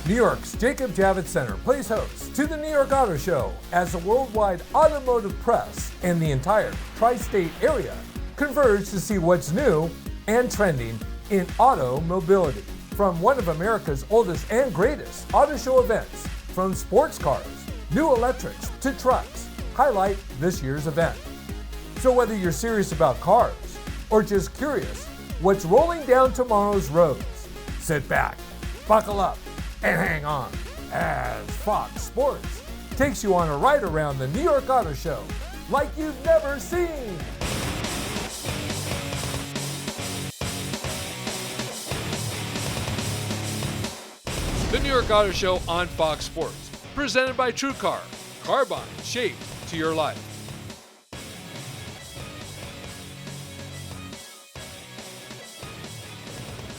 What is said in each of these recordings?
New York's Jacob Javits Center plays host to the New York Auto Show as the worldwide automotive press and the entire tri-state area converge to see what's new and trending in auto mobility. From one of America's oldest and greatest auto show events, from sports cars, new electrics to trucks, highlight this year's event. So whether you're serious about cars or just curious what's rolling down tomorrow's roads, sit back, buckle up, and hang on as Fox Sports takes you on a ride around the New York Auto Show like you've never seen. The New York Auto Show on Fox Sports, presented by TrueCar, carbon shaped to your life.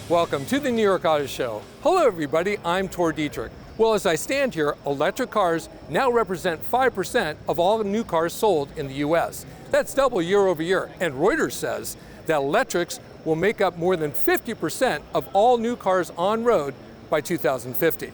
Welcome to the New York Auto Show. Hello everybody, I'm Dietrich. Well, as I stand here, electric cars now represent 5% of all new cars sold in the US. That's double year over year, and Reuters says that electrics will make up more than 50% of all new cars on road by 2050.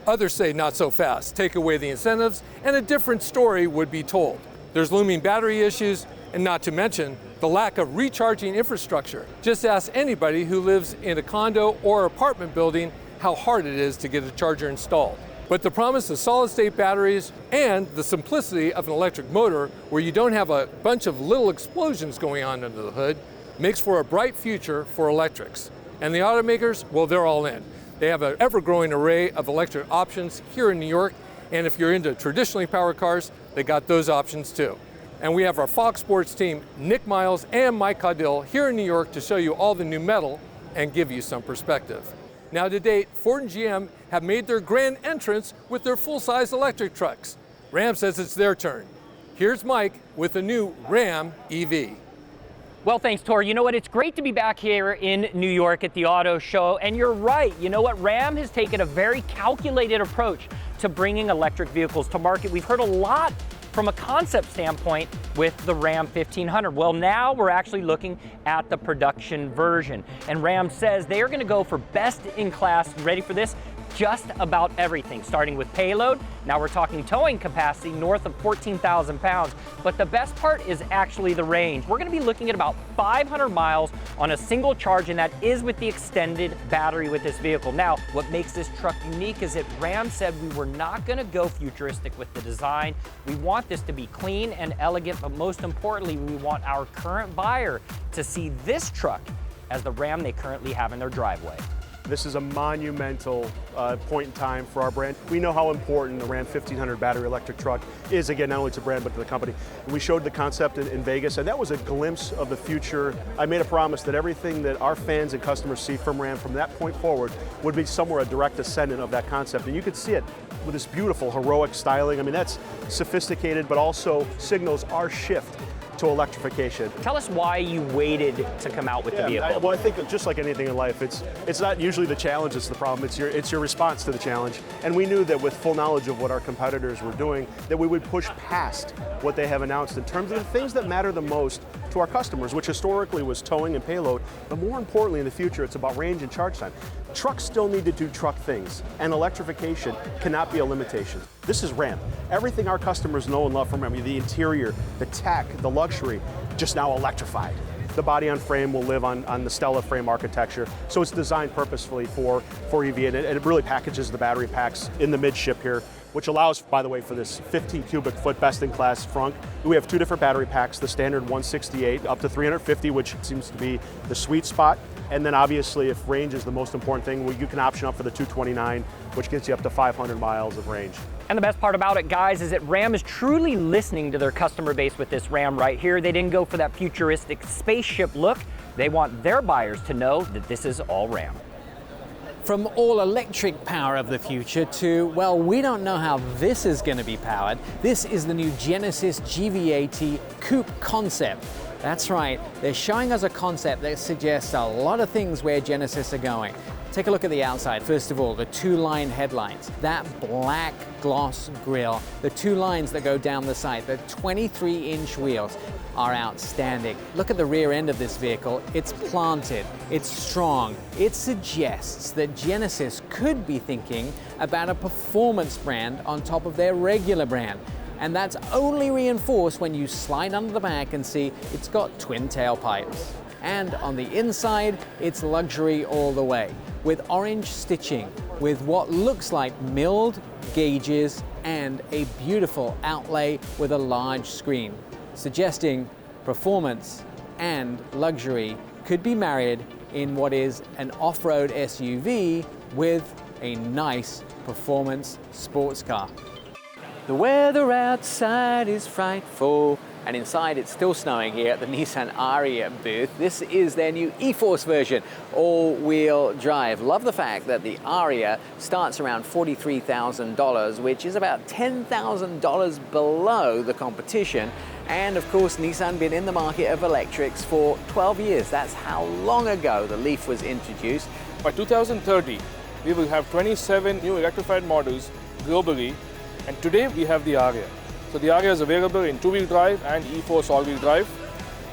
Others say not so fast. Take away the incentives and a different story would be told. There's looming battery issues, and not to mention the lack of recharging infrastructure. Just ask anybody who lives in a condo or apartment building how hard it is to get a charger installed. But the promise of solid-state batteries and the simplicity of an electric motor where you don't have a bunch of little explosions going on under the hood makes for a bright future for electrics. And the automakers, well, they're all in. They have an ever-growing array of electric options here in New York, and if you're into traditionally powered cars, they got those options too. And we have our Fox Sports team, Nick Miles and Mike Caudill, here in New York to show you all the new metal and give you some perspective. Now to date, Ford and GM have made their grand entrance with their full-size electric trucks. Ram says it's their turn. Here's Mike with the new Ram EV. Well, thanks, Tor. You know what? It's great to be back here in New York at the Auto Show. And you're right. You know what? Ram has taken a very calculated approach to bringing electric vehicles to market. We've heard a lot from a concept standpoint with the Ram 1500. Well, now we're actually looking at the production version. And Ram says they are going to go for best in class, ready for this, just about everything, starting with payload. Now we're talking towing capacity north of 14,000 pounds. But the best part is actually the range. We're going to be looking at about 500 miles on a single charge, and that is with the extended battery with this vehicle. Now, what makes this truck unique is that Ram said we were not going to go futuristic with the design. We want this to be clean and elegant, but most importantly, we want our current buyer to see this truck as the Ram they currently have in their driveway. This is a monumental point in time for our brand. We know how important the Ram 1500 battery electric truck is, again, not only to the brand, but to the company. We showed the concept in Vegas, and that was a glimpse of the future. I made a promise that everything that our fans and customers see from Ram from that point forward would be somewhere a direct descendant of that concept. And you could see it with this beautiful, heroic styling. I mean, that's sophisticated, but also signals our shift to electrification. Tell us why you waited to come out with the vehicle. Well, I think just like anything in life, it's not usually the challenge that's the problem, it's your response to the challenge. And we knew that with full knowledge of what our competitors were doing, that we would push past what they have announced in terms of the things that matter the most to our customers, which historically was towing and payload, but more importantly in the future, it's about range and charge time. Trucks still need to do truck things, and electrification cannot be a limitation. This is Ram. Everything our customers know and love from Ram, the interior, the tech, the luxury, just now electrified. The body on frame will live on the Stella frame architecture, so it's designed purposefully for EV, and it really packages the battery packs in the midship here, which allows, by the way, for this 15 cubic foot best-in-class frunk. We have two different battery packs, the standard 168 up to 350, which seems to be the sweet spot. And then obviously, if range is the most important thing, well, you can option up for the 229, which gets you up to 500 miles of range. And the best part about it, guys, is that Ram is truly listening to their customer base with this Ram right here. They didn't go for that futuristic spaceship look. They want their buyers to know that this is all Ram. From all electric power of the future to, well, we don't know how this is going to be powered. This is the new Genesis GV80 Coupe concept. That's right, they're showing us a concept that suggests a lot of things where Genesis are going. Take a look at the outside. First of all, the two-line headlights, that black gloss grille, the two lines that go down the side, the 23-inch wheels are outstanding. Look at the rear end of this vehicle. It's planted, it's strong. It suggests that Genesis could be thinking about a performance brand on top of their regular brand. And that's only reinforced when you slide under the back and see it's got twin tailpipes. And on the inside, it's luxury all the way, with orange stitching, with what looks like milled gauges and a beautiful outlay with a large screen, suggesting performance and luxury could be married in what is an off-road SUV with a nice performance sports car. The weather outside is frightful, and inside it's still snowing here at the Nissan Ariya booth. This is their new e-Force version, all-wheel drive. Love the fact that the Ariya starts around $43,000, which is about $10,000 below the competition. And of course, Nissan been in the market of electrics for 12 years. That's how long ago the Leaf was introduced. By 2030, we will have 27 new electrified models globally, and today we have the Ariya. So the Ariya is available in two-wheel drive and e-Force all-wheel drive.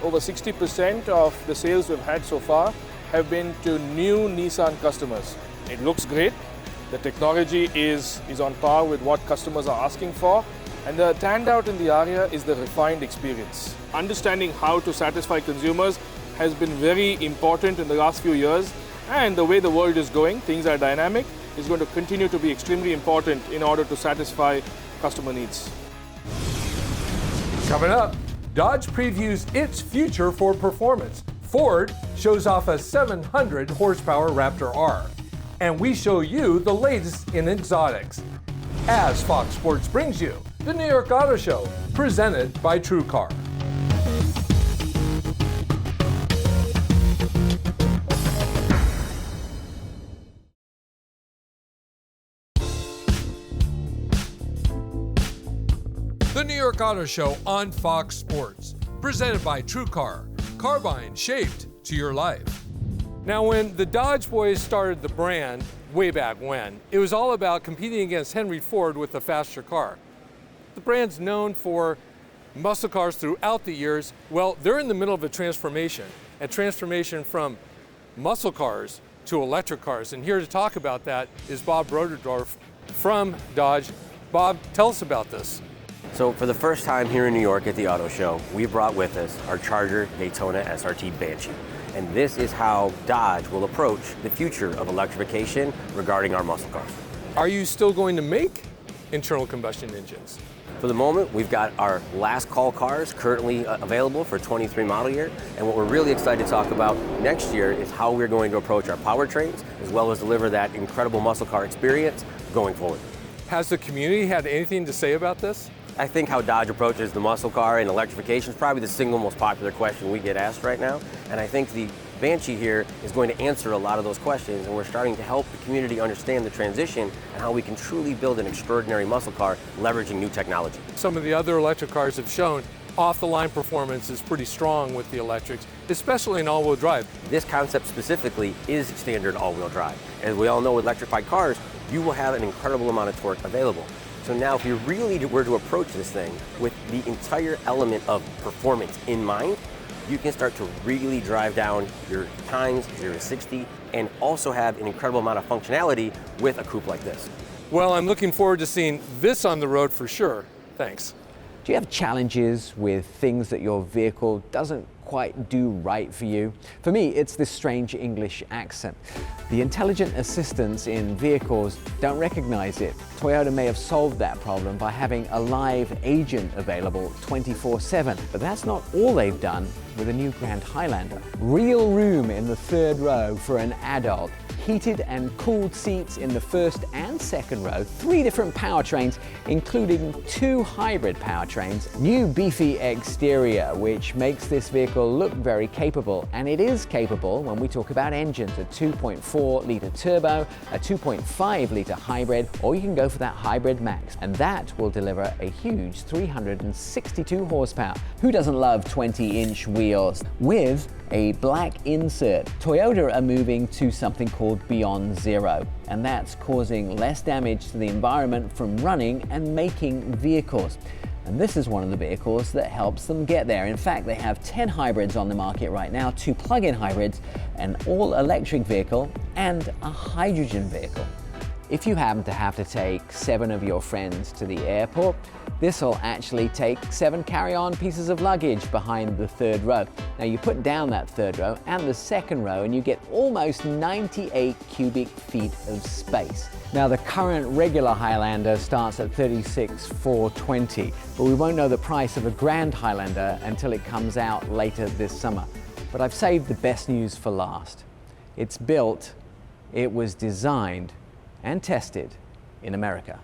Over 60% of the sales we've had so far have been to new Nissan customers. It looks great. The technology is on par with what customers are asking for. And the standout in the Ariya is the refined experience. Understanding how to satisfy consumers has been very important in the last few years. And the way the world is going, things are dynamic, is going to continue to be extremely important in order to satisfy customer needs. Coming up, Dodge previews its future for performance. Ford shows off a 700 horsepower Raptor R. And we show you the latest in exotics. As Fox Sports brings you the New York Auto Show, presented by TrueCar. The New York Auto Show on Fox Sports, presented by TrueCar, carbine shaped to your life. Now, when the Dodge boys started the brand way back when, it was all about competing against Henry Ford with a faster car. The brand's known for muscle cars throughout the years. Well, they're in the middle of a transformation from muscle cars to electric cars. And here to talk about that is Bob Broderdorf from Dodge. Bob, tell us about this. So for the first time here in New York at the auto show, we brought with us our Charger Daytona SRT Banshee. And this is how Dodge will approach the future of electrification regarding our muscle cars. Are you still going to make internal combustion engines? For the moment, we've got our last call cars currently available for 23 model year. And what we're really excited to talk about next year is how we're going to approach our powertrains, as well as deliver that incredible muscle car experience going forward. Has the community had anything to say about this? I think how Dodge approaches the muscle car and electrification is probably the single most popular question we get asked right now. And I think the Banshee here is going to answer a lot of those questions, and we're starting to help the community understand the transition and how we can truly build an extraordinary muscle car leveraging new technology. Some of the other electric cars have shown off-the-line performance is pretty strong with the electrics, especially in all-wheel drive. This concept specifically is standard all-wheel drive. As we all know with electrified cars, you will have an incredible amount of torque available. So now if you really were to approach this thing with the entire element of performance in mind, you can start to really drive down your times 0 to 60 and also have an incredible amount of functionality with a coupe like this. Well, I'm looking forward to seeing this on the road for sure. Thanks. Do you have challenges with things that your vehicle doesn't quite do right for you? For me, it's this strange English accent. The intelligent assistants in vehicles don't recognize it. Toyota may have solved that problem by having a live agent available 24/7, but that's not all they've done with a new Grand Highlander. Real room in the third row for an adult. Heated and cooled seats in the first and second row, 3 different powertrains, including 2 hybrid powertrains, new beefy exterior, which makes this vehicle look very capable, and it is capable when we talk about engines, a 2.4-litre turbo, a 2.5-litre hybrid, or you can go for that hybrid max, and that will deliver a huge 362 horsepower. Who doesn't love 20-inch wheels with a black insert. Toyota are moving to something called Beyond Zero, and that's causing less damage to the environment from running and making vehicles. And this is one of the vehicles that helps them get there. In fact, they have 10 hybrids on the market right now, 2 plug-in hybrids, an all-electric vehicle, and a hydrogen vehicle. If you happen to have to take 7 of your friends to the airport, this will actually take 7 carry-on pieces of luggage behind the 3rd row. Now you put down that 3rd row and the 2nd row and you get almost 98 cubic feet of space. Now the current regular Highlander starts at $36,420, but we won't know the price of a Grand Highlander until it comes out later this summer. But I've saved the best news for last. It's built, it was designed, and tested in America.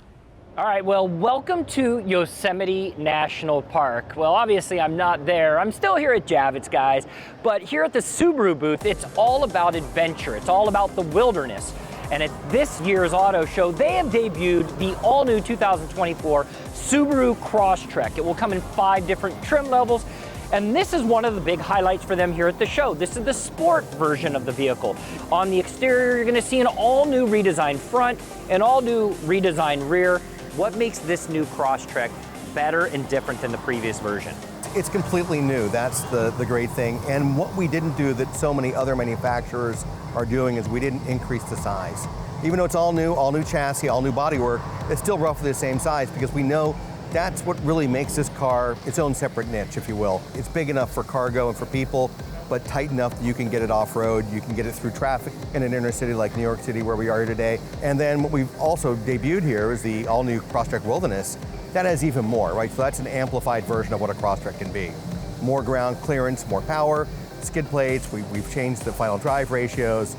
All right, well, welcome to Yosemite National Park. Well, obviously I'm not there. I'm still here at Javits, guys. But here at the Subaru booth, it's all about adventure. It's all about the wilderness. And at this year's auto show, they have debuted the all-new 2024 Subaru Crosstrek. It will come in 5 different trim levels. And this is one of the big highlights for them here at the show. This is the sport version of the vehicle. On the exterior, you're gonna see an all-new redesigned front, an all-new redesigned rear. What makes this new Crosstrek better and different than the previous version? It's completely new, that's the great thing. And what we didn't do that so many other manufacturers are doing is we didn't increase the size. Even though it's all new chassis, all new bodywork, it's still roughly the same size because we know that's what really makes this car its own separate niche, if you will. It's big enough for cargo and for people, but tight enough that you can get it off-road, you can get it through traffic in an inner city like New York City where we are here today. And then what we've also debuted here is the all-new Crosstrek Wilderness. That has even more, right? So that's an amplified version of what a Crosstrek can be. More ground clearance, more power, skid plates, we've changed the final drive ratios.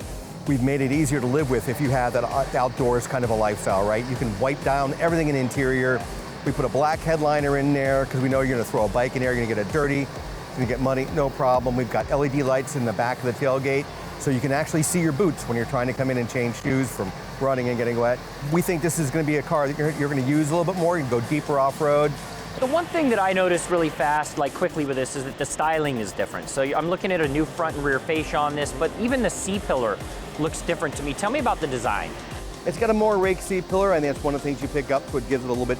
We've made it easier to live with if you have that outdoors kind of a lifestyle, right? You can wipe down everything in the interior. We put a black headliner in there because we know you're gonna throw a bike in there, you're gonna get it dirty, you're gonna get muddy, no problem. We've got LED lights in the back of the tailgate so you can actually see your boots when you're trying to come in and change shoes from running and getting wet. We think this is gonna be a car that you're gonna use a little bit more, you can go deeper off-road. The one thing that I noticed really fast, like quickly with this, is that the styling is different. So I'm looking at a new front and rear fascia on this, but even the C-pillar looks different to me. Tell me about the design. It's got a more rake C-pillar. I think that's one of the things you pick up, so it gives it a little bit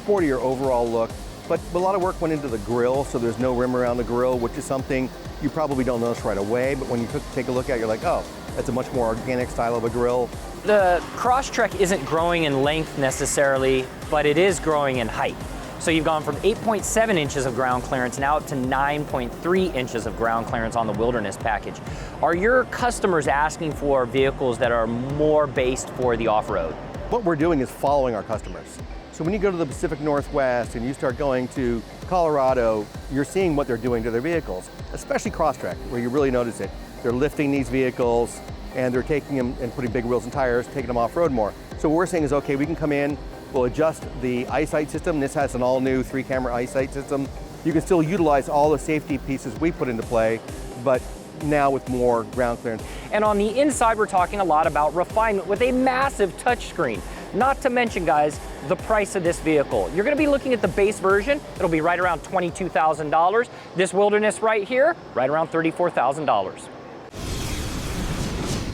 sportier overall look. But a lot of work went into the grille, so there's no rim around the grille, which is something you probably don't notice right away, but when you take a look at it, you're like, oh, that's a much more organic style of a grille. The Crosstrek isn't growing in length necessarily, but it is growing in height. So you've gone from 8.7 inches of ground clearance now up to 9.3 inches of ground clearance on the Wilderness package. Are your customers asking for vehicles that are more based for the off-road? What we're doing is following our customers. So when you go to the Pacific Northwest and you start going to Colorado, you're seeing what they're doing to their vehicles, especially Crosstrek, where you really notice it. They're lifting these vehicles and they're taking them and putting big wheels and tires, taking them off-road more. So what we're saying is, okay, we can come in, we'll adjust the eyesight system. This has an all-new 3-camera eyesight system. You can still utilize all the safety pieces we put into play, but now with more ground clearance. And on the inside, we're talking a lot about refinement with a massive touchscreen. Not to mention, guys, the price of this vehicle. You're gonna be looking at the base version. It'll be right around $22,000. This Wilderness right here, right around $34,000.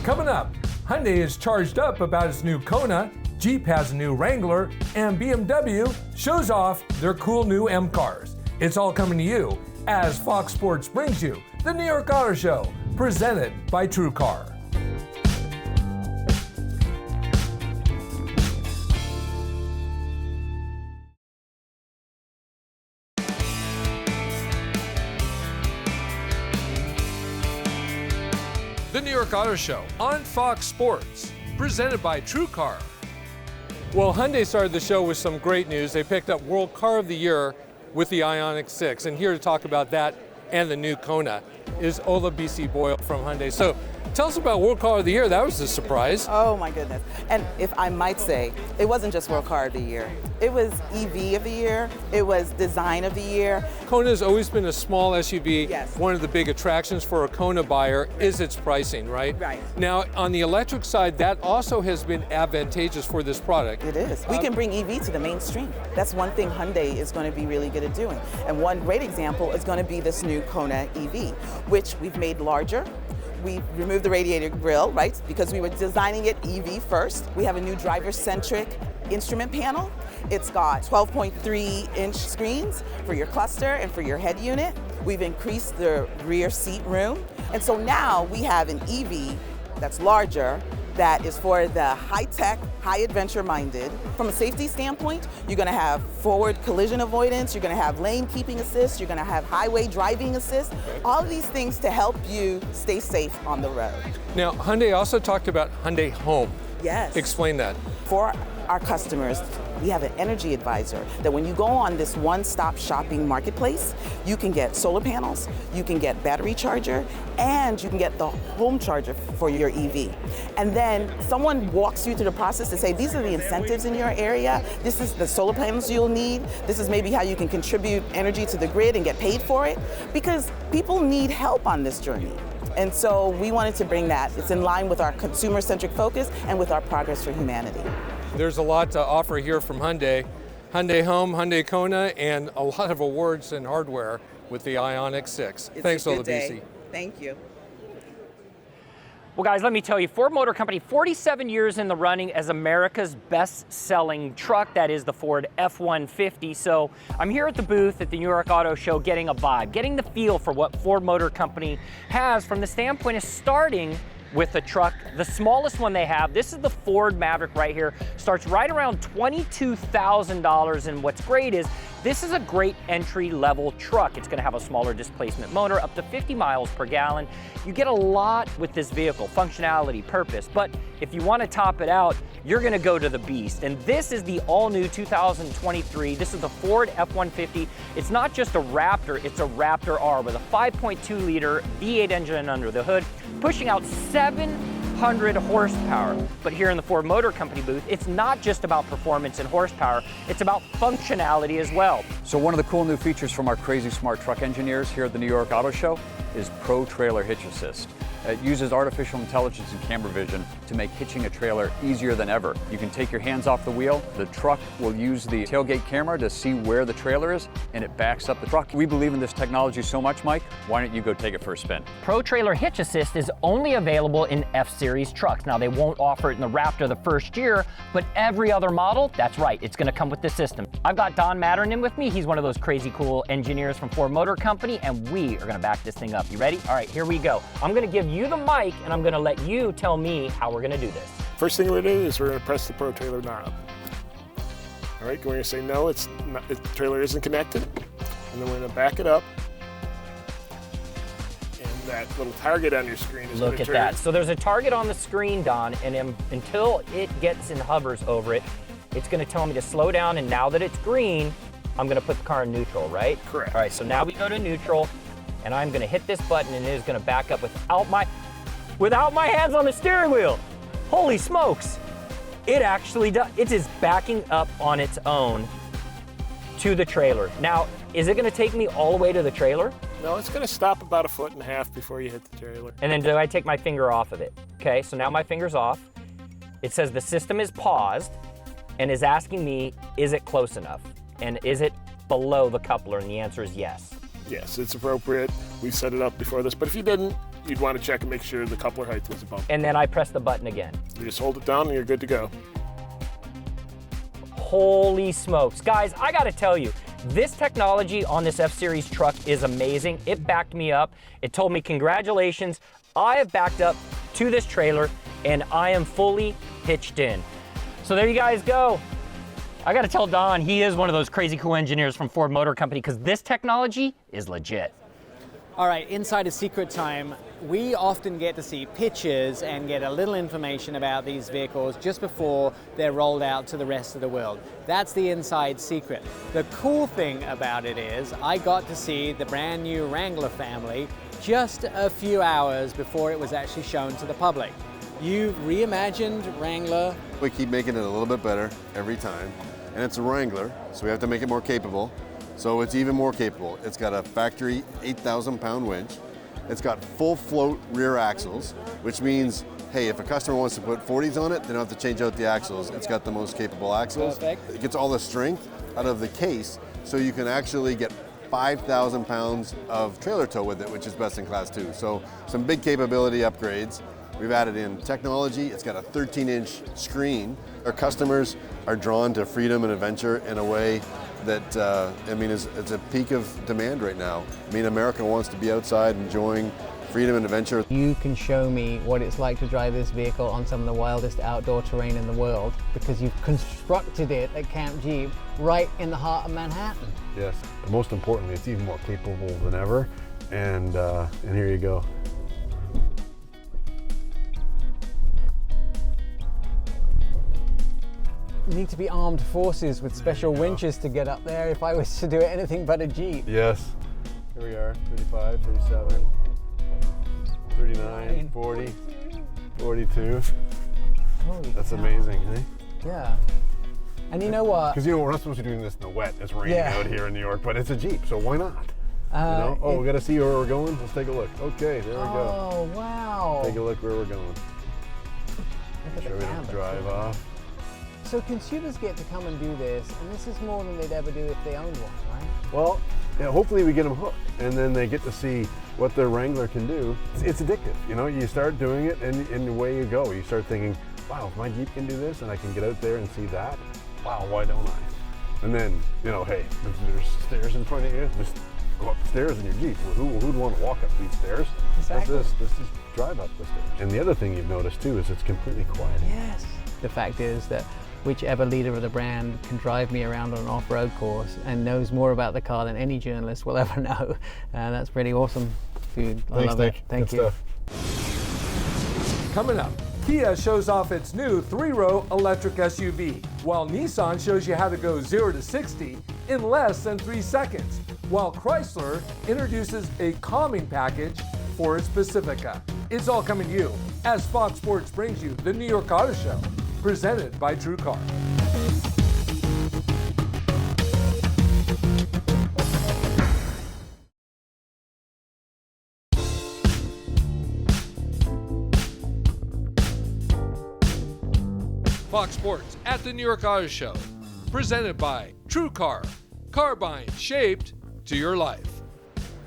Coming up, Hyundai is charged up about its new Kona, Jeep has a new Wrangler, and BMW shows off their cool new M cars. It's all coming to you as Fox Sports brings you the New York Auto Show, presented by TrueCar. The New York Auto Show on Fox Sports, presented by TrueCar. Well, Hyundai started the show with some great news. They picked up World Car of the Year with the Ioniq 6. And here to talk about that and the new Kona is Ola B.C. Boyle from Hyundai. So tell us about World Car of the Year. That was a surprise. Oh my goodness. And if I might say, it wasn't just World Car of the Year. It was EV of the Year. It was Design of the Year. Kona has always been a small SUV. Yes. One of the big attractions for a Kona buyer is its pricing, right? Right. Now, on the electric side, that also has been advantageous for this product. It is. We can bring EV to the mainstream. That's one thing Hyundai is going to be really good at doing. And one great example is going to be this new Kona EV. which we've made larger. We removed the radiator grille, right, because we were designing it EV first. We have a new driver-centric instrument panel. It's got 12.3-inch screens for your cluster and for your head unit. We've increased the rear seat room. And so now we have an EV that's larger, that is for the high-tech, high-adventure-minded. From a safety standpoint, you're going to have forward collision avoidance, you're going to have lane keeping assist, you're going to have highway driving assist, all of these things to help you stay safe on the road. Now, Hyundai also talked about Hyundai Home. Yes. Explain that. For our customers, we have an energy advisor that when you go on this one-stop shopping marketplace, you can get solar panels, you can get battery charger, and you can get the home charger for your EV. And then someone walks you through the process to say, these are the incentives in your area, this is the solar panels you'll need, this is maybe how you can contribute energy to the grid and get paid for it, because people need help on this journey. And so we wanted to bring that. It's in line with our consumer-centric focus and with our Progress for Humanity. There's a lot to offer here from Hyundai. Hyundai Home, Hyundai Kona, and a lot of awards in hardware with the Ioniq 6. Thanks, Olabisi. Thank you. Well, guys, let me tell you, Ford Motor Company, 47 years in the running as America's best-selling truck. That is the Ford F-150. So I'm here at the booth at the New York Auto Show getting a vibe, getting the feel for what Ford Motor Company has from the standpoint of starting with the truck, the smallest one they have. This is the Ford Maverick right here. Starts right around $22,000, and what's great is this is a great entry-level truck. It's gonna have a smaller displacement motor, up to 50 miles per gallon. You get a lot with this vehicle, functionality, purpose, but if you wanna top it out, you're gonna go to the beast. And this is the all-new 2023. This is the Ford F-150. It's not just a Raptor, it's a Raptor R with a 5.2-liter V8 engine under the hood, pushing out 700 horsepower. But here in the Ford Motor Company booth, it's not just about performance and horsepower, it's about functionality as well. So one of the cool new features from our crazy smart truck engineers here at the New York Auto Show is Pro Trailer Hitch Assist. It uses artificial intelligence and camera vision to make hitching a trailer easier than ever. You can take your hands off the wheel, the truck will use the tailgate camera to see where the trailer is, and it backs up the truck. We believe in this technology so much, Mike, why don't you go take it for a spin? Pro Trailer Hitch Assist is only available in F-Series trucks. Now, they won't offer it in the Raptor the first year, but every other model, that's right, it's gonna come with this system. I've got Don Matternin with me. He's one of those crazy cool engineers from Ford Motor Company, and we are gonna back this thing up. You ready? All right, here we go. I'm gonna give you the mic, and I'm gonna let you tell me how we're gonna do this. First thing we're gonna do is we're gonna press the Pro Trailer knob. All right, we're gonna say no, the trailer isn't connected, and then we're gonna back it up. And that little target on your screen is Look at that. So there's a target on the screen, Don, and until it gets and hovers over it, it's gonna tell me to slow down, and now that it's green, I'm gonna put the car in neutral, right? Correct. All right, so now we go to neutral, and I'm gonna hit this button, and it is gonna back up without my hands on the steering wheel. Holy smokes. It actually does. It is backing up on its own to the trailer. Now, is it gonna take me all the way to the trailer? No, it's gonna stop about 1.5 feet before you hit the trailer. And then do I take my finger off of it? Okay, so now my finger's off. It says the system is paused and is asking me, is it close enough? And is it below the coupler? And the answer is yes. Yes, it's appropriate. We set it up before this, but if you didn't, you'd want to check and make sure the coupler height was above. And then I press the button again. You just hold it down and you're good to go. Holy smokes. Guys, I gotta tell you, this technology on this F-Series truck is amazing. It backed me up. It told me, congratulations, I have backed up to this trailer and I am fully hitched in. So there you guys go. I gotta tell Don, he is one of those crazy cool engineers from Ford Motor Company, because this technology is legit. All right, Insider Secret time. We often get to see pictures and get a little information about these vehicles just before they're rolled out to the rest of the world. That's the inside secret. The cool thing about it is I got to see the brand new Wrangler family just a few hours before it was actually shown to the public. You reimagined Wrangler. We keep making it a little bit better every time. And it's a Wrangler, so we have to make it more capable. So it's even more capable. It's got a factory 8,000-pound winch. It's got full float rear axles, which means, hey, if a customer wants to put 40s on it, they don't have to change out the axles. It's got the most capable axles. Perfect. It gets all the strength out of the case, so you can actually get 5,000 pounds of trailer tow with it, which is best in class too. So some big capability upgrades. We've added in technology. It's got a 13-inch screen. Our customers are drawn to freedom and adventure in a way that, it's a peak of demand right now. I mean, America wants to be outside enjoying freedom and adventure. You can show me what it's like to drive this vehicle on some of the wildest outdoor terrain in the world because you've constructed it at Camp Jeep right in the heart of Manhattan. Yes, but most importantly, it's even more capable than ever, and here you go. You need to be armed forces with special winches to get up there if I was to do anything but a Jeep. Yes. Here we are, 35, 37, 39, 40, 42. That's amazing, eh? Yeah. And you know what? Because we're not supposed to be doing this in the wet. It's raining out here in New York, but it's a Jeep, so why not? We got to see where we're going. Let's take a look. Okay, there we go. Oh, wow. Take a look where we're going. Look at Sure we don't drive off. So consumers get to come and do this, and this is more than they'd ever do if they owned one, right? Well, hopefully we get them hooked, and then they get to see what their Wrangler can do. It's addictive, you start doing it, and away you go. You start thinking, wow, if my Jeep can do this, and I can get out there and see that, wow, why don't I? And then, hey, there's stairs in front of you, just go up the stairs in your Jeep. Who'd want to walk up these stairs? Exactly. Let's just drive up the stairs. And the other thing you've noticed too is it's completely quiet. Yes. The fact is that whichever leader of the brand can drive me around on an off-road course and knows more about the car than any journalist will ever know. That's pretty awesome, dude. I love it. Thank you. Coming up, Kia shows off its new 3-row electric SUV, while Nissan shows you how to go 0 to 60 in less than 3 seconds, while Chrysler introduces a calming package for its Pacifica. It's all coming to you as Fox Sports brings you the New York Auto Show, presented by TrueCar. Fox Sports at the New York Auto Show, presented by TrueCar, carbine shaped to your life.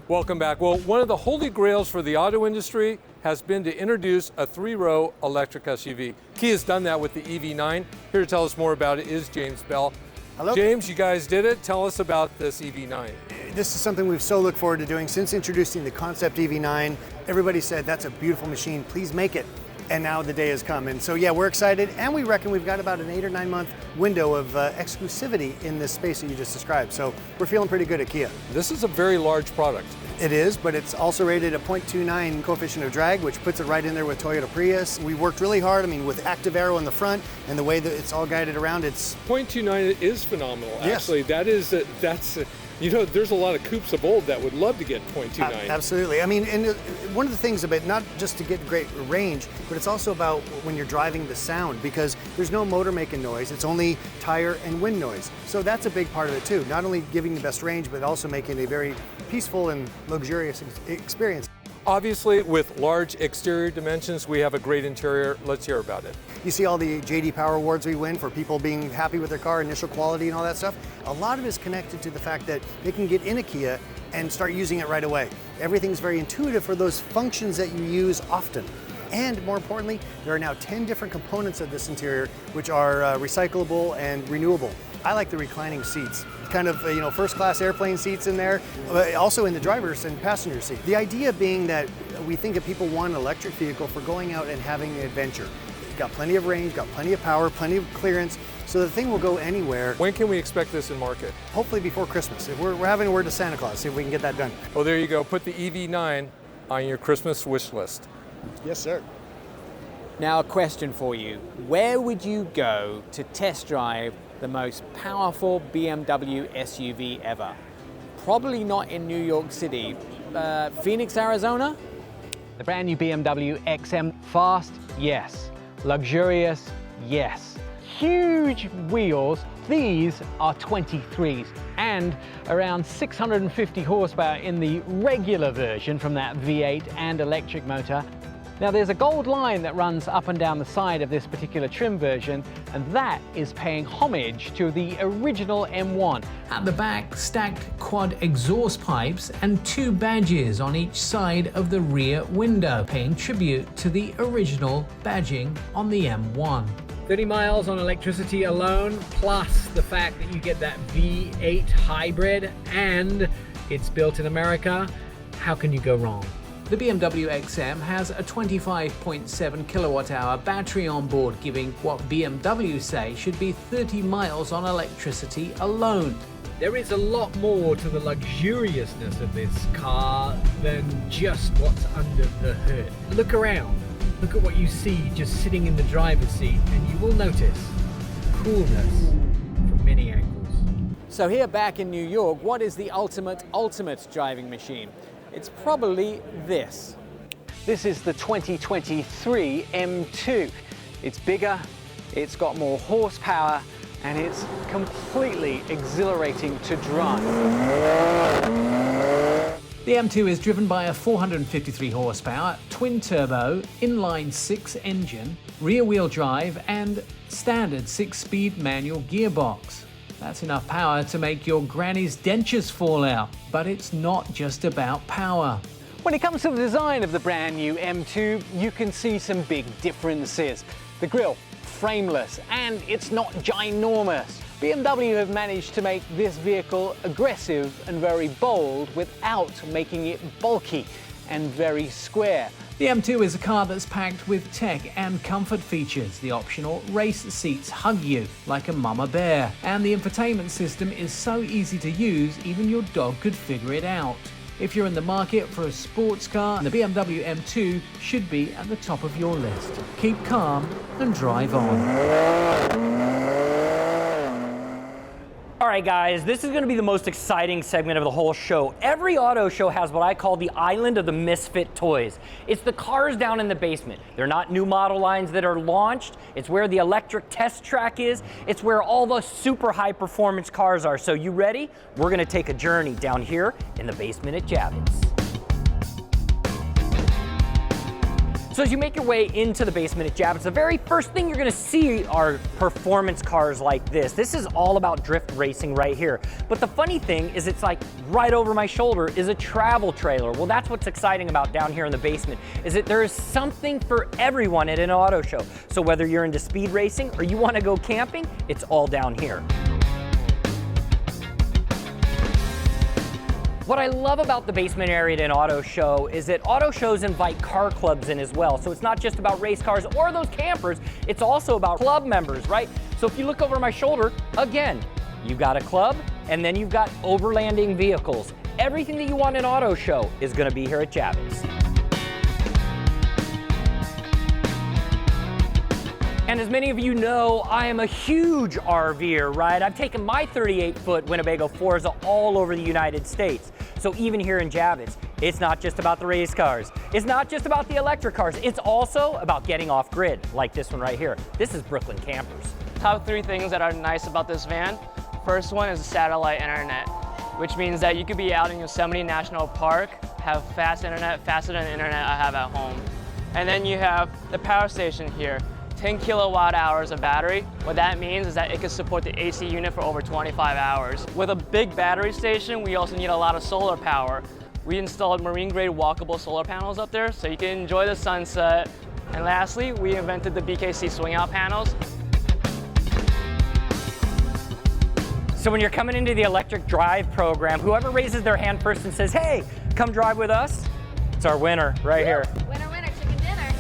Welcome back. Well, one of the holy grails for the auto industry has been to introduce a 3-row electric SUV. Kia's done that with the EV9. Here to tell us more about it is James Bell. Hello. James, you guys did it. Tell us about this EV9. This is something we've so looked forward to doing since introducing the concept EV9. Everybody said, that's a beautiful machine, please make it. And now the day has come. And so yeah, we're excited, and we reckon we've got about an 8 or 9 month window of exclusivity in this space that you just described. So we're feeling pretty good at Kia. This is a very large product. It is, but it's also rated a 0.29 coefficient of drag, which puts it right in there with Toyota Prius. We worked really hard, with Active Aero in the front and the way that it's all guided around, it's... 0.29 is phenomenal. Yes. Actually, there's a lot of coupes of old that would love to get 0.29. Absolutely. And one of the things about not just to get great range, but it's also about when you're driving the sound, because there's no motor making noise, it's only tire and wind noise. So that's a big part of it too. Not only giving the best range, but also making a very peaceful and luxurious experience. Obviously, with large exterior dimensions, we have a great interior. Let's hear about it. You see all the JD Power Awards we win for people being happy with their car, initial quality and all that stuff. A lot of it is connected to the fact that they can get in a Kia and start using it right away. Everything's very intuitive for those functions that you use often. And more importantly, there are now 10 different components of this interior which are recyclable and renewable. I like the reclining seats. Kind of, first class airplane seats in there, also in the driver's and passenger seat. The idea being that we think that people want an electric vehicle for going out and having an adventure. Got plenty of range, got plenty of power, plenty of clearance, so the thing will go anywhere. When can we expect this in market? Hopefully before Christmas. We're having a word to Santa Claus, see if we can get that done. Oh, there you go. Put the EV9 on your Christmas wish list. Yes, sir. Now a question for you. Where would you go to test drive the most powerful BMW SUV ever? Probably not in New York City. Phoenix, Arizona? The brand new BMW XM. Fast? Yes. Luxurious? Yes. Huge wheels. These are 23s and around 650 horsepower in the regular version from that V8 and electric motor. Now there's a gold line that runs up and down the side of this particular trim version, and that is paying homage to the original M1. At the back, stacked quad exhaust pipes and 2 badges on each side of the rear window, paying tribute to the original badging on the M1. 30 miles on electricity alone, plus the fact that you get that V8 hybrid and it's built in America. How can you go wrong? The BMW XM has a 25.7 kilowatt-hour battery on board, giving what BMW say should be 30 miles on electricity alone. There is a lot more to the luxuriousness of this car than just what's under the hood. Look around. Look at what you see just sitting in the driver's seat, and you will notice coolness from many angles. So here back in New York, what is the ultimate driving machine? It's probably this. This is the 2023 M2. It's bigger, it's got more horsepower, and it's completely exhilarating to drive. The M2 is driven by a 453 horsepower, twin-turbo, inline-6 engine, rear-wheel drive, and standard 6-speed manual gearbox. That's enough power to make your granny's dentures fall out. But it's not just about power. When it comes to the design of the brand new M2, you can see some big differences. The grille, frameless, and it's not ginormous. BMW have managed to make this vehicle aggressive and very bold without making it bulky and very square. The M2 is a car that's packed with tech and comfort features. The optional race seats hug you like a mama bear. And the infotainment system is so easy to use, even your dog could figure it out. If you're in the market for a sports car, the BMW M2 should be at the top of your list. Keep calm and drive on. All right, guys, this is going to be the most exciting segment of the whole show. Every auto show has what I call the island of the misfit toys. It's the cars down in the basement. They're not new model lines that are launched. It's where the electric test track is. It's where all the super high performance cars are. So you ready? We're going to take a journey down here in the basement at Javits. So as you make your way into the basement at Javits, the very first thing you're gonna see are performance cars like this. This is all about drift racing right here. But the funny thing is it's like right over my shoulder is a travel trailer. Well, that's what's exciting about down here in the basement, is that there is something for everyone at an auto show. So whether you're into speed racing or you wanna go camping, it's all down here. What I love about the basement area at an auto show is that auto shows invite car clubs in as well. So it's not just about race cars or those campers, it's also about club members, right? So if you look over my shoulder, again, you've got a club and then you've got overlanding vehicles. Everything that you want in an auto show is gonna be here at Javits. And as many of you know, I am a huge RVer, right? I've taken my 38-foot Winnebago Forza all over the United States. So even here in Javits, it's not just about the race cars. It's not just about the electric cars. It's also about getting off grid, like this one right here. This is Brooklyn Campers. Top 3 things that are nice about this van. First one is satellite internet, which means that you could be out in Yosemite National Park, have fast internet, faster than the internet I have at home. And then you have the power station here. 10 kilowatt hours of battery. What that means is that it can support the AC unit for over 25 hours. With a big battery station, we also need a lot of solar power. We installed marine grade walkable solar panels up there so you can enjoy the sunset. And lastly, we invented the BKC swing out panels. So when you're coming into the electric drive program, whoever raises their hand first and says, hey, come drive with us, it's our winner right here. Winner, winner, chicken dinner.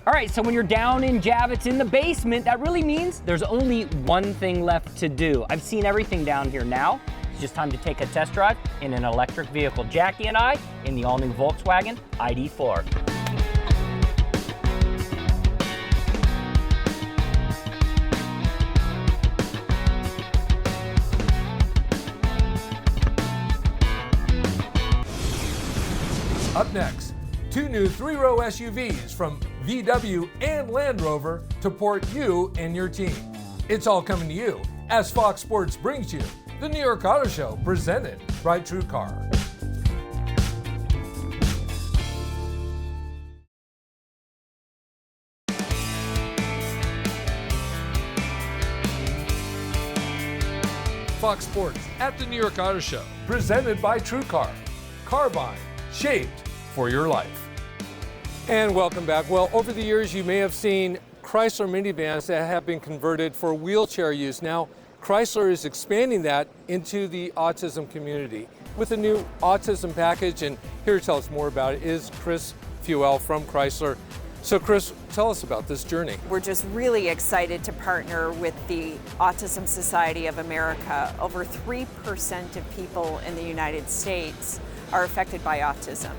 All right, so when you're down in Javits in the basement, that really means there's only one thing left to do. I've seen everything down here now. It's just time to take a test drive in an electric vehicle. Jackie and I in the all-new Volkswagen ID4. Up next, 2 new 3-row SUVs from VW and Land Rover to port you and your team. It's all coming to you as Fox Sports brings you the New York Auto Show presented by TrueCar. Fox Sports at the New York Auto Show, presented by TrueCar. Carbine, shaped for your life. And welcome back. Well, over the years, you may have seen Chrysler minivans that have been converted for wheelchair use. Now, Chrysler is expanding that into the autism community with a new autism package. And here to tell us more about it is Chris Fuel from Chrysler. So Chris, tell us about this journey. We're just really excited to partner with the Autism Society of America. Over 3% of people in the United States are affected by autism.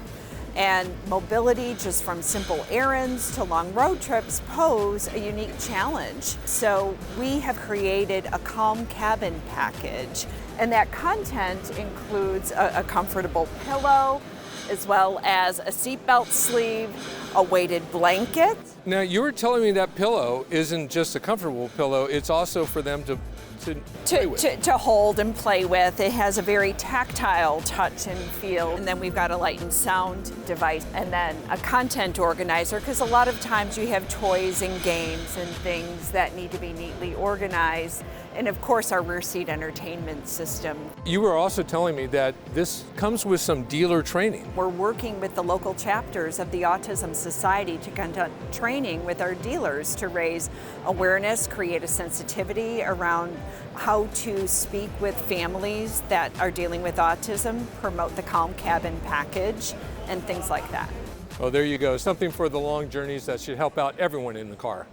And mobility, just from simple errands to long road trips, pose a unique challenge. So we have created a calm cabin package, and that content includes a comfortable pillow, as well as a seatbelt sleeve, a weighted blanket. Now, you were telling me that pillow isn't just a comfortable pillow, it's also for them to hold and play with. It has a very tactile touch and feel. And then we've got a light and sound device, and then a content organizer, because a lot of times you have toys and games and things that need to be neatly organized. And of course, our rear seat entertainment system. You were also telling me that this comes with some dealer training. We're working with the local chapters of the Autism Society to conduct training with our dealers to raise awareness, create a sensitivity around how to speak with families that are dealing with autism, promote the Calm Cabin package, and things like that. Well, there you go. Something for the long journeys that should help out everyone in the car.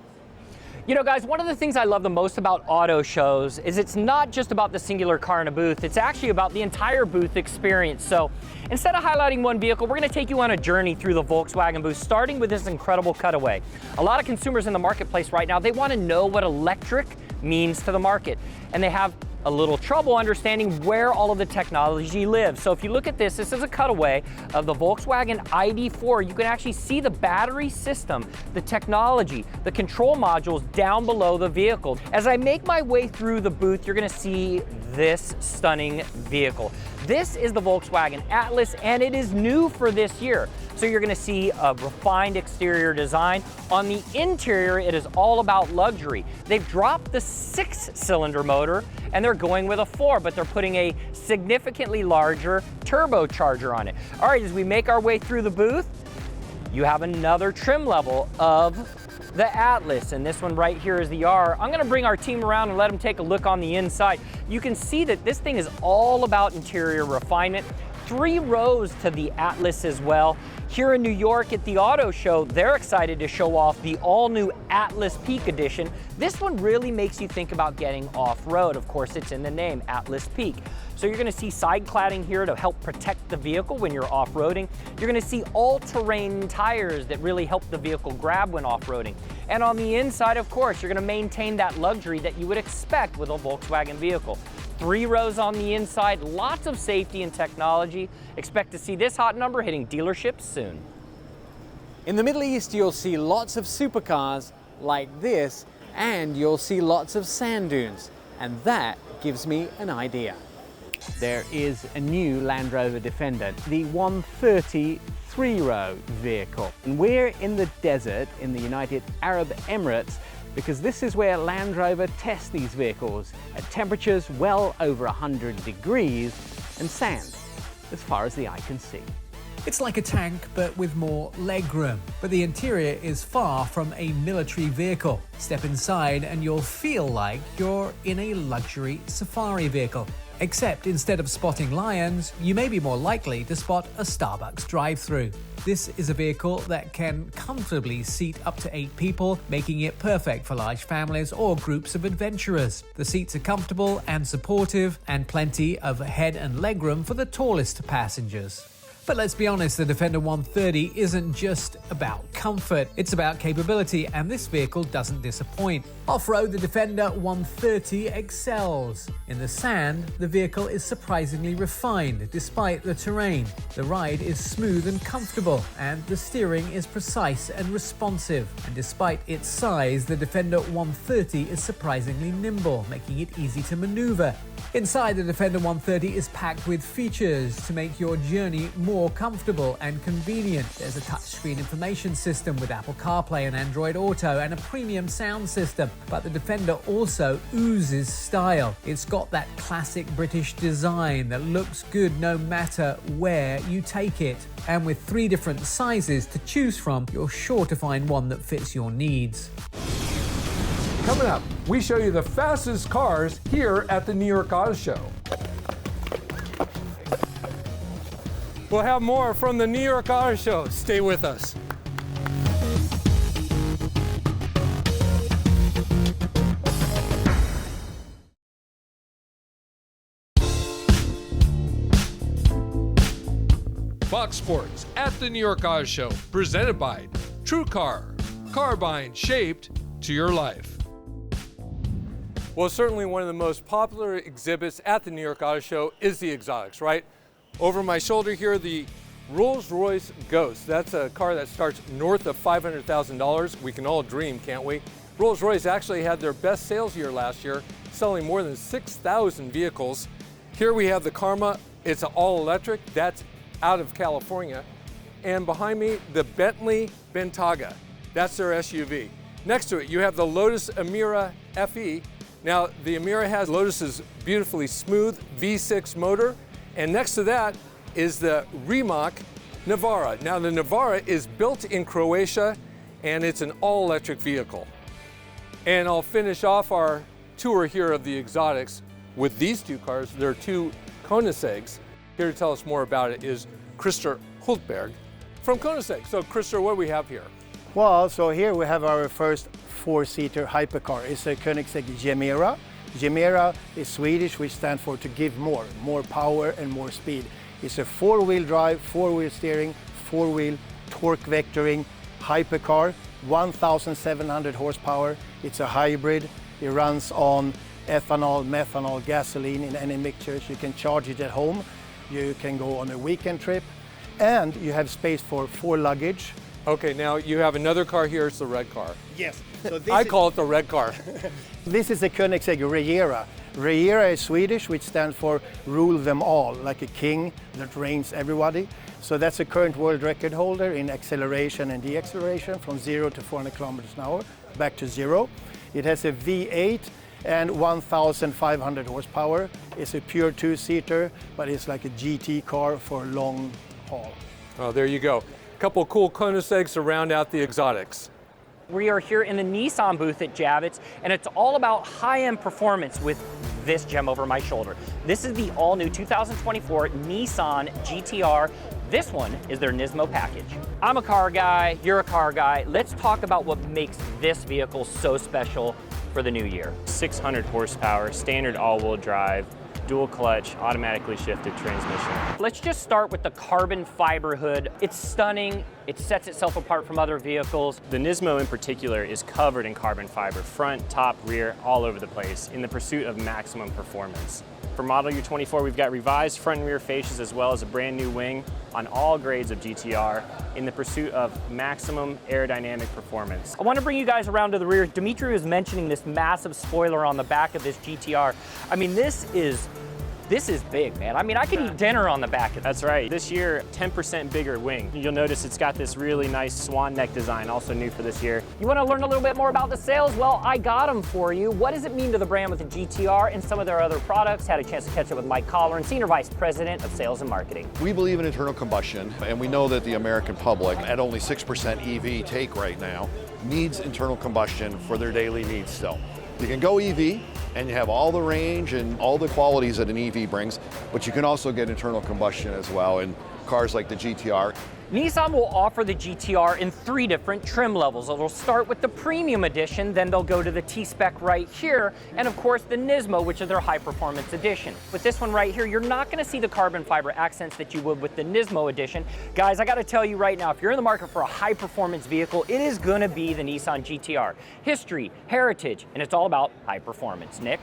You know, guys, one of the things I love the most about auto shows is it's not just about the singular car in a booth, it's actually about the entire booth experience. So instead of highlighting one vehicle, we're gonna take you on a journey through the Volkswagen booth, starting with this incredible cutaway. A lot of consumers in the marketplace right now, they wanna know what electric means to the market, and they have a little trouble understanding where all of the technology lives. So if you look at this is a cutaway of the Volkswagen ID4. You can actually see the battery system, the technology, the control modules down below the vehicle. As I make my way through the booth, you're gonna see this stunning vehicle. This is the Volkswagen Atlas, and it is new for this year. So you're gonna see a refined exterior design. On the interior, it is all about luxury. They've dropped the 6-cylinder motor, and they're going with a 4, but they're putting a significantly larger turbocharger on it. All right, as we make our way through the booth, you have another trim level of the Atlas, and this one right here is the R. I'm gonna bring our team around and let them take a look on the inside. You can see that this thing is all about interior refinement. 3 rows to the Atlas as well. Here in New York at the auto show, they're excited to show off the all-new Atlas Peak Edition. This one really makes you think about getting off-road. Of course, it's in the name, Atlas Peak. So you're gonna see side cladding here to help protect the vehicle when you're off-roading. You're gonna see all-terrain tires that really help the vehicle grab when off-roading. And on the inside, of course, you're gonna maintain that luxury that you would expect with a Volkswagen vehicle. 3 rows on the inside, lots of safety and technology. Expect to see this hot number hitting dealerships soon. In the Middle East, you'll see lots of supercars like this, and you'll see lots of sand dunes. And that gives me an idea. There is a new Land Rover Defender, the 130 3-row vehicle. And we're in the desert in the United Arab Emirates, because this is where Land Rover tests these vehicles at temperatures well over 100 degrees and sand as far as the eye can see. It's like a tank, but with more legroom. But the interior is far from a military vehicle. Step inside and you'll feel like you're in a luxury safari vehicle. Except instead of spotting lions, you may be more likely to spot a Starbucks drive-thru. This is a vehicle that can comfortably seat up to 8 people, making it perfect for large families or groups of adventurers. The seats are comfortable and supportive, and plenty of head and legroom for the tallest passengers. But let's be honest, the Defender 130 isn't just about comfort, it's about capability, and this vehicle doesn't disappoint. Off-road, the Defender 130 excels. In the sand, the vehicle is surprisingly refined despite the terrain. The ride is smooth and comfortable, and the steering is precise and responsive. And despite its size, the Defender 130 is surprisingly nimble, making it easy to maneuver. Inside, the Defender 130 is packed with features to make your journey more more comfortable and convenient. There's a touchscreen information system with Apple CarPlay and Android Auto and a premium sound system. But the Defender also oozes style. It's got that classic British design that looks good no matter where you take it. And with 3 different sizes to choose from, you're sure to find one that fits your needs. Coming up, we show you the fastest cars here at the New York Auto Show. We'll have more from the New York Auto Show. Stay with us. Fox Sports at the New York Auto Show, presented by TrueCar. Car buying shaped to your life. Well, certainly one of the most popular exhibits at the New York Auto Show is the exotics, right? Over my shoulder here, the Rolls-Royce Ghost. That's a car that starts north of $500,000. We can all dream, can't we? Rolls-Royce actually had their best sales year last year, selling more than 6,000 vehicles. Here we have the Karma. It's an all-electric. That's out of California. And behind me, the Bentley Bentayga. That's their SUV. Next to it, you have the Lotus Emira FE. Now, the Emira has Lotus's beautifully smooth V6 motor, and next to that is the Rimac Navara. Now, the Navara is built in Croatia, and it's an all-electric vehicle. And I'll finish off our tour here of the exotics with these 2 cars. They're 2 Koenigsegg's. Here to tell us more about it is Chrysler Hultberg from Koenigsegg. So, Chrysler, what do we have here? Well, so here we have our first 4-seater hypercar. It's a Koenigsegg Gemera. Gemera is Swedish, which stands for to give more power and more speed. It's a 4-wheel drive, 4-wheel steering, 4-wheel torque vectoring hypercar, 1,700 horsepower. It's a hybrid. It runs on ethanol, methanol, gasoline in any mixtures. You can charge it at home. You can go on a weekend trip, and you have space for 4 luggage. Okay, now you have another car here. It's the red car. Yes. So I call it the red car. This is the Koenigsegg Regera. Regera is Swedish, which stands for rule them all, like a king that reigns everybody. So that's a current world record holder in acceleration and deceleration from 0 to 400 kilometers an hour, back to 0. It has a V8 and 1,500 horsepower. It's a pure 2-seater, but it's like a GT car for long haul. Oh, there you go. A couple of cool Koenigseggs to round out the exotics. We are here in the Nissan booth at Javits, and it's all about high-end performance with this gem over my shoulder. This is the all-new 2024 Nissan GTR. This one is their Nismo package. I'm a car guy, you're a car guy. Let's talk about what makes this vehicle so special for the new year. 600 horsepower, standard all-wheel drive, dual clutch, automatically shifted transmission. Let's just start with the carbon fiber hood. It's stunning. It sets itself apart from other vehicles. The Nismo in particular is covered in carbon fiber, front, top, rear, all over the place in the pursuit of maximum performance. For model year 24, we've got revised front and rear fascias as well as a brand new wing on all grades of GTR in the pursuit of maximum aerodynamic performance. I want to bring you guys around to the rear. Dimitri was mentioning this massive spoiler on the back of this GTR. I mean, this is big, man. I mean, I could eat dinner on the back of this. That's right. This year, 10% bigger wing. You'll notice it's got this really nice swan neck design, also new for this year. You want to learn a little bit more about the sales? Well, I got them for you. What does it mean to the brand with the GTR and some of their other products? Had a chance to catch up with Mike Collar, Senior Vice President of Sales and Marketing. We believe in internal combustion, and we know that the American public, at only 6% EV take right now, needs internal combustion for their daily needs still. You can go EV, and you have all the range and all the qualities that an EV brings, but you can also get internal combustion as well in cars like the GTR. Nissan will offer the GTR in 3 different trim levels. It'll start with the premium edition, then they'll go to the T-Spec right here, and of course the Nismo, which is their high performance edition. With this one right here, you're not gonna see the carbon fiber accents that you would with the Nismo edition. Guys, I gotta tell you right now, if you're in the market for a high performance vehicle, it is gonna be the Nissan GTR. History, heritage, and it's all about high performance. Nick?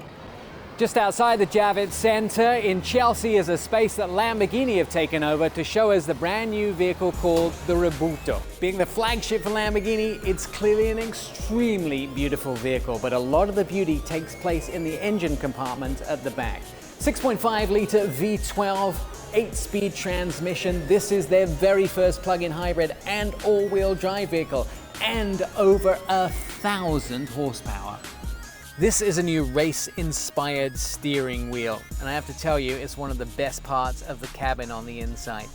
Just outside the Javits Center in Chelsea is a space that Lamborghini have taken over to show us the brand new vehicle called the Rebuto. Being the flagship for Lamborghini, it's clearly an extremely beautiful vehicle, but a lot of the beauty takes place in the engine compartment at the back. 6.5 litre V12, 8-speed transmission. This is their very first plug-in hybrid and all-wheel drive vehicle, and over 1,000 horsepower. This is a new race-inspired steering wheel, and I have to tell you, it's one of the best parts of the cabin on the inside.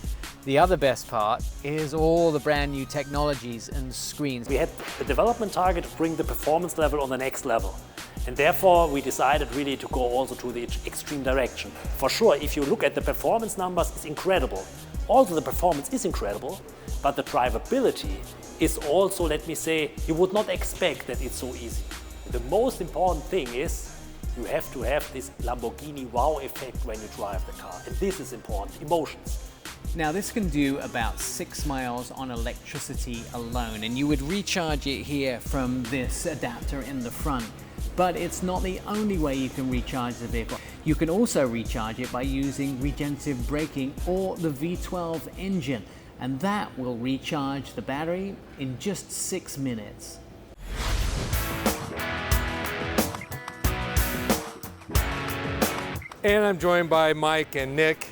The other best part is all the brand new technologies and screens. We had a development target to bring the performance level on the next level. And therefore, we decided really to go also to the extreme direction. For sure, if you look at the performance numbers, it's incredible. Also, the performance is incredible, but the drivability is also, let me say, you would not expect that it's so easy. The most important thing is you have to have this Lamborghini wow effect when you drive the car. And this is important, emotions. Now this can do about 6 miles on electricity alone, and you would recharge it here from this adapter in the front. But it's not the only way you can recharge the vehicle. You can also recharge it by using regenerative braking or the V12 engine, and that will recharge the battery in just 6 minutes. And I'm joined by Mike and Nick.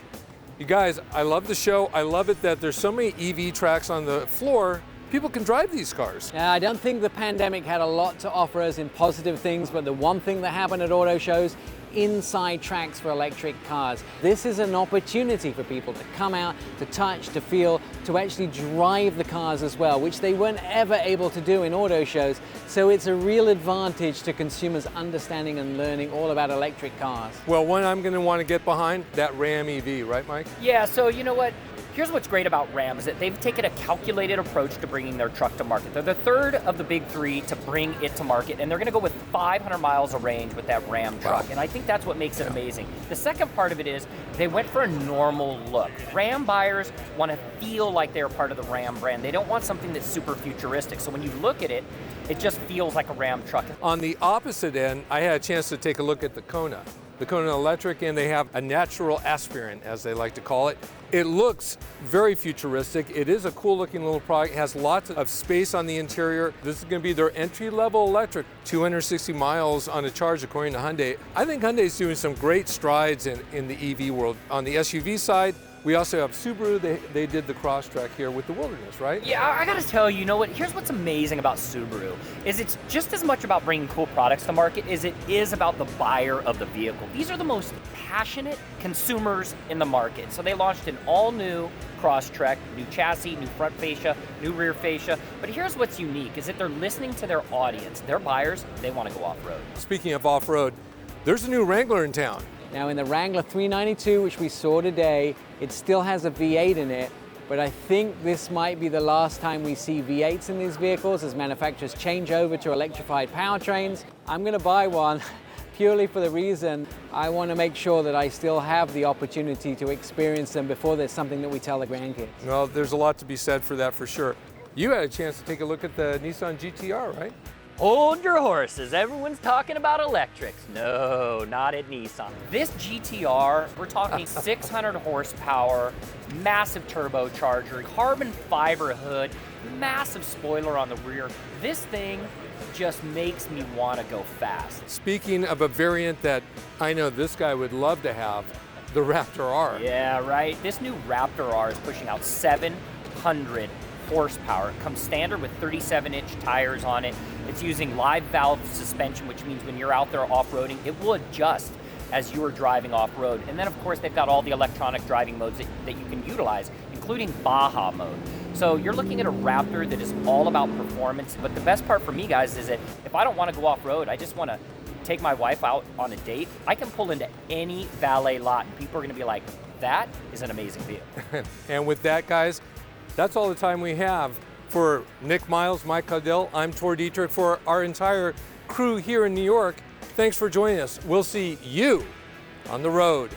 You guys, I love the show. I love it that there's so many EV tracks on the floor. People can drive these cars. I don't think the pandemic had a lot to offer us in positive things, but the one thing that happened at auto shows, inside tracks for electric cars. This is an opportunity for people to come out, to touch, to feel, to actually drive the cars as well, which they weren't ever able to do in auto shows. So it's a real advantage to consumers understanding and learning all about electric cars. Well, one I'm going to want to get behind, that Ram EV, right, Mike? Yeah, so you know what? Here's what's great about Ram is that they've taken a calculated approach to bringing their truck to market. They're the third of the big three to bring it to market, and they're gonna go with 500 miles of range with that Ram truck, and I think that's what makes it amazing. The second part of it is they went for a normal look. Ram buyers wanna feel like they're part of the Ram brand. They don't want something that's super futuristic, so when you look at it, it just feels like a Ram truck. On the opposite end, I had a chance to take a look at the Kona Electric, and they have a natural aspirant, as they like to call it. It looks very futuristic. It is a cool looking little product. It has lots of space on the interior. This is going to be their entry-level electric, 260 miles on a charge according to Hyundai. I think Hyundai's doing some great strides in the EV world. On the SUV side, we also have Subaru. They did the Crosstrek here with the Wilderness, right? Yeah, I gotta tell you, you know what? Here's what's amazing about Subaru, is it's just as much about bringing cool products to market as it is about the buyer of the vehicle. These are the most passionate consumers in the market. So they launched an all-new Crosstrek, new chassis, new front fascia, new rear fascia. But here's what's unique, is that they're listening to their audience. Their buyers, they want to go off-road. Speaking of off-road, there's a new Wrangler in town. Now in the Wrangler 392, which we saw today, it still has a V8 in it, but I think this might be the last time we see V8s in these vehicles as manufacturers change over to electrified powertrains. I'm gonna buy one purely for the reason I want to make sure that I still have the opportunity to experience them before there's something that we tell the grandkids. Well, there's a lot to be said for that for sure. You had a chance to take a look at the Nissan GTR, right? Hold your horses, everyone's talking about electrics. No, not at Nissan. This GTR, we're talking 600 horsepower, massive turbocharger, carbon fiber hood, massive spoiler on the rear. This thing just makes me want to go fast. Speaking of a variant that I know this guy would love to have, the Raptor R. Yeah, right. This new Raptor R is pushing out 700 horsepower. It comes standard with 37-inch tires on it. It's using live valve suspension, which means when you're out there off-roading, it will adjust as you're driving off-road. And then, of course, they've got all the electronic driving modes that you can utilize, including Baja mode. So you're looking at a Raptor that is all about performance. But the best part for me, guys, is that if I don't want to go off-road, I just want to take my wife out on a date, I can pull into any valet lot, and people are going to be like, that is an amazing vehicle. And with that, guys, that's all the time we have. For Nick Miles, Mike Caudill, I'm Tor Dietrich. For our entire crew here in New York, thanks for joining us. We'll see you on the road.